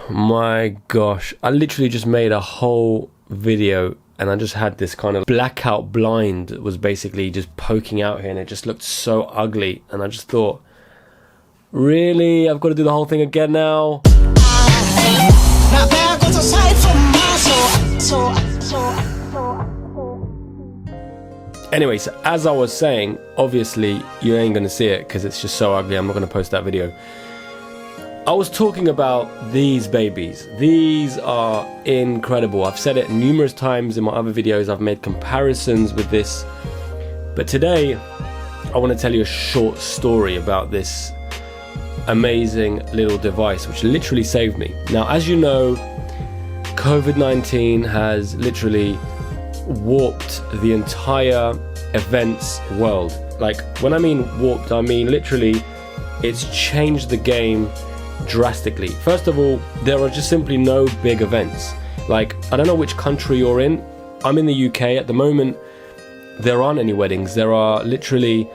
my gosh, I literally just made a whole video and I just had this kind of blackout blind that was basically just poking out here, and it just looked so ugly, and I just thought, really, I've got to do the whole thing again now? Anyway, so as I was saying, obviously you ain't gonna see it because it's just so ugly. I'm not gonna post that video. I was talking about these babies. These are incredible. I've said it numerous times in my other videos. I've made comparisons with this. But today, I want to tell you a short story about this amazing little device, which literally saved me. Now, as you know, COVID-19 has literally warped the entire events world. Like, when I mean warped, I mean literally it's changed the game drastically. First of all, there are just simply no big events. Like, I don't know which country you're in. I'm in the UK at the moment. There aren't any weddings. There are literally,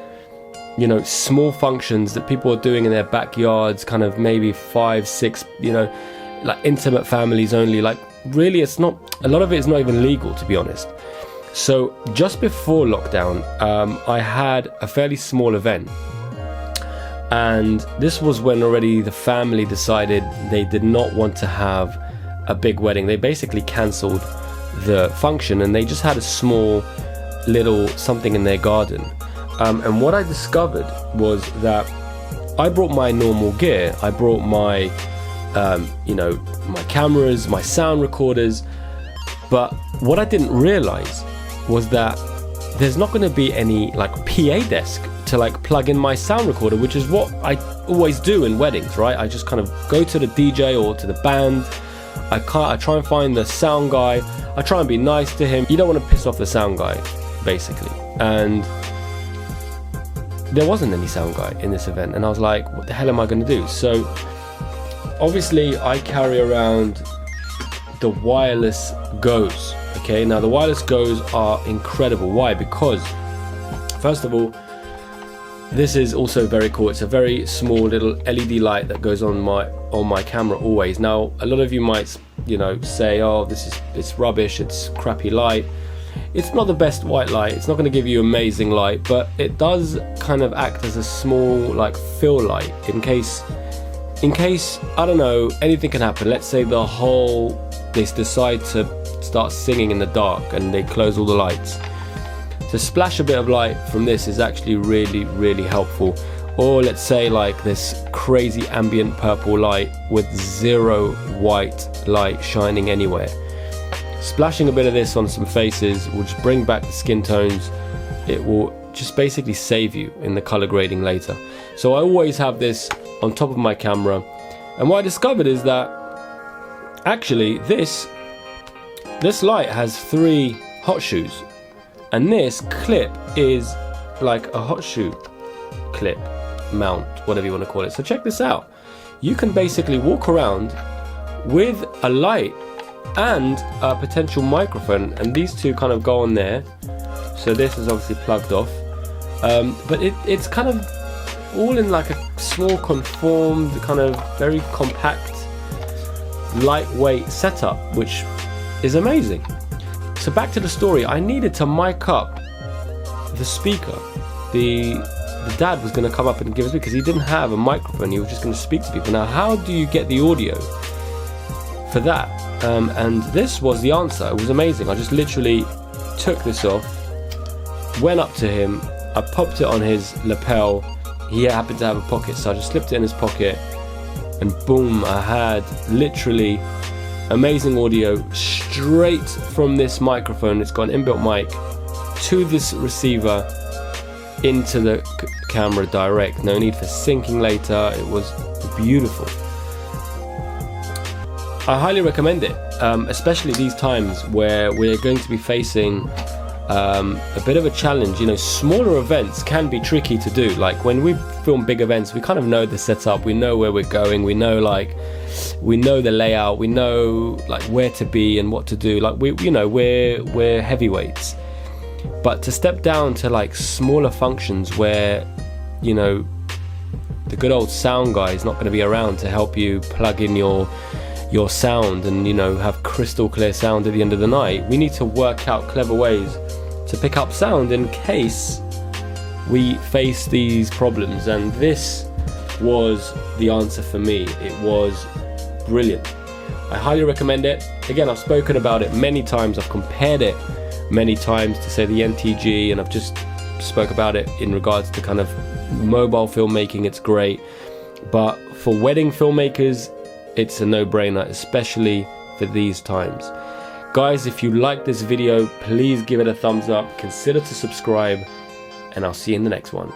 you know, small functions that people are doing in their backyards, kind of maybe 5, 6, you know, like intimate families only. Like, really, it's not, a lot of it is not even legal, to be honest. So just before lockdown, I had a fairly small event. And this was when already the family decided they did not want to have a big wedding. They basically cancelled the function and they just had a small little something in their garden. And what I discovered was that I brought my normal gear. I brought my, you know, my cameras, my sound recorders. But what I didn't realize was that there's not going to be any like PA desk to like plug in my sound recorder, which is what I always do in weddings, right? I just kind of go to the DJ or to the band. I try and find the sound guy. I try and be nice to him. You don't want to piss off the sound guy, basically. And there wasn't any sound guy in this event, and I was like, what the hell am I going to do? So obviously I carry around the wireless Go's. Okay, now the wireless Go's are incredible. Why? Because first of all, this is also very cool. It's a very small little LED light that goes on my camera always. Now, a lot of you might, you know, say, oh, it's rubbish, it's crappy light. It's not the best white light. It's not going to give you amazing light, but it does kind of act as a small like fill light in case I don't know, anything can happen. Let's say they decide to start singing in the dark and they close all the lights. To splash a bit of light from this is actually really, really helpful. Or let's say like this crazy ambient purple light with zero white light shining anywhere. Splashing a bit of this on some faces will just bring back the skin tones. It will just basically save you in the color grading later. So I always have this on top of my camera. And what I discovered is that actually this light has 3 hot shoes. And this clip is like a hot shoe clip, mount, whatever you want to call it. So check this out. You can basically walk around with a light and a potential microphone, and these two kind of go on there. So this is obviously plugged off. But it's kind of all in like a small conformed, kind of very compact, lightweight setup, which is amazing. So back to the story, I needed to mic up the speaker. The dad was going to come up and give us, because he didn't have a microphone, he was just going to speak to people. Now, how do you get the audio for that? And this was the answer. It was amazing. I just literally took this off, went up to him, I popped it on his lapel. He happened to have a pocket, so I just slipped it in his pocket, and boom, I had literally amazing audio straight from this microphone. It's got an inbuilt mic to this receiver into the camera direct. No need for syncing later. It was beautiful. I highly recommend it, especially these times where we're going to be facing a bit of a challenge. You know, smaller events can be tricky to do. Like when we film big events, we kind of know the setup, we know where we're going, we know the layout, we know like where to be and what to do. Like we're heavyweights. But to step down to like smaller functions where, you know, the good old sound guy is not going to be around to help you plug in your your sound and, you know, have crystal clear sound at the end of the night. We need to work out clever ways to pick up sound in case we face these problems, and this was the answer for me. It was brilliant. I highly recommend it. Again, I've spoken about it many times, I've compared it many times to say the NTG, and I've just spoke about it in regards to kind of mobile filmmaking. It's great, but for wedding filmmakers it's a no-brainer, especially for these times. Guys, if you like this video, please give it a thumbs up, consider to subscribe, and I'll see you in the next one.